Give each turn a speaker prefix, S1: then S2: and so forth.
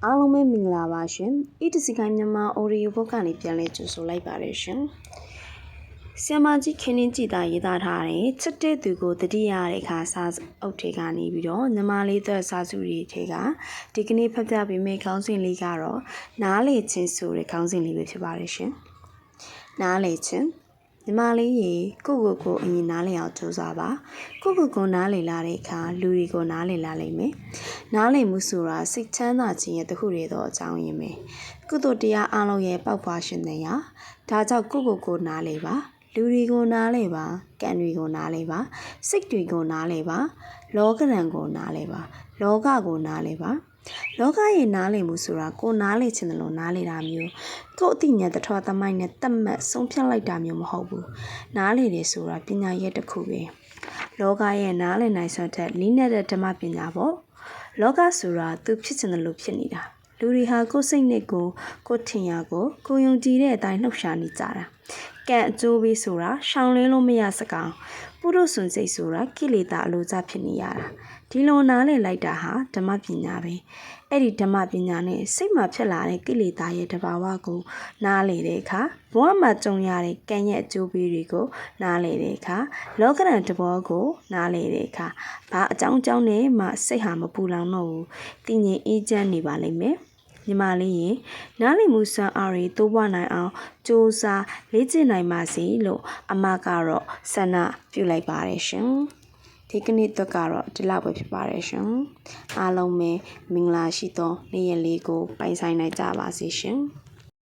S1: အားလုံးပဲမင်္ဂလာပါရှင်။ ETC ကိုင်းမြန်မာ Audio Book ကနေပြန်လည်ကြိုဆိုလိုက်ပါတယ်ရှင်။ဆီယမကြီးခင်းင်းကြည်တာရေးသားထားတဲ့ချစ်တဲ့သူကိုတတိယတဲ့အခါစာအုပ်ထဲကနေပြီးတော့ညီမလေးသက်စာစုတွေထဲကဒီကနေ့ဖတ်ပြပေးမယ့်ခေါင်းစဉ်လေးကတော့နားလေခြင်းဆိုတဲ့ခေါင်းစဉ်လေးပဲဖြစ်ပါတယ်ရှင်။နားလေခြင်းညီမလေးရေကိုအရင်နားလည်အောင်ကြိုးစားပါကိုနားလည်လာတဲ့အခါလူတွေကိုနားလည်လာလိမ့်မယ်နားလည်မှုဆိုတာစိတ်ချမ်းသာခြင်းရဲ့တခုတည်းသောအကြောင်းရင်းပဲကုသိုလ်တရားအလုံးရဲ့ပေါက်ဖွားရှင်တဲ့ရာဒါကြောင့်ကိုနားလည်ပါလူတွေကိုနားလည်ပါကံတွေကိုနားလည်ပါစိတ်တွေကိုနားလည်ပါလောကဓာတ်ကိုနားလည်ပါလောကကိုနားလည်ပါလောကရဲ့နားလည်မှုဆိုတာကိုနားလည်ခြင်းလို့နားလည်တာမျိုးကိုအသိဉာဏ်တထွားသမိုင်းနဲ့တတ်မှတ်ဆုံးဖြတ်လိုက်တာမျိုးမဟုတ်ဘူးနားလည်တယ်ဆိုတာပညာရဲ့တစ်ခုပဲလောကရဲ့နားလည်နိုင်စွမ်းတဲ့လိနဲ့တဲ့ဓမ္မပညာပေါ့လောကဆိုတာသူဖြစ်ခြင်းလို့ဖြစ်နေတာလူတွေဟာကိုယ်စိတ်နဲ့ကိုထင်ရကိုယုံကြည်တဲ့အတိုင်းလှုပ်ရှားနေကြတာကံအကျိုးပေးဆိုတာရှောင်လင်းလို့မရစကောင်ပုရုစွန်စိတ်ဆိုတာကိလေသာအလိုကျဖြစ်နေရတာဒီလိုနားလည်လိုက်တာဟာဓမ္မပညာပဲအဲ့ဒီဓမ္မပညာနဲ့စိတ်မှာဖြစ်လာတဲ့ကိလေသာရဲ့တဘာဝကိုနားလည်တဲ့အခါဘဝမှာကြုံရတဲ့ကံရဲ့အကျိုးပေးတွေကိုနားလည်တဲ့အခါလောကဓာတ်တဘောကိုနားလည်တဲ့အခါဘာအကြောင်းနဲ့မှစိတ်ဟာမပူလောင်တော့ဘူးတည်ငြိမ်အေးချမ်းနေပါလိမ့်မယ်ညီမလေးရင်နားလည်မှုစွမ်းအားတွေတိုးပွားနိုင်အောင်စူးစမ်းလေ့ကျင့်နိုင်ပါစေလို့အမကတော့ဆန္ဒပြုလိုက်ပါတယ်ရှင်ဒီကနေ့တော့ကတော့ဒီလောက်ပဲဖြစ်ပါတယ်ရှင်အားလုံးပဲမင်္ဂလာရှိသောနေ့ရက်လေးကိုပိုင်ဆိုင်နိုင်ကြပါစေရှင်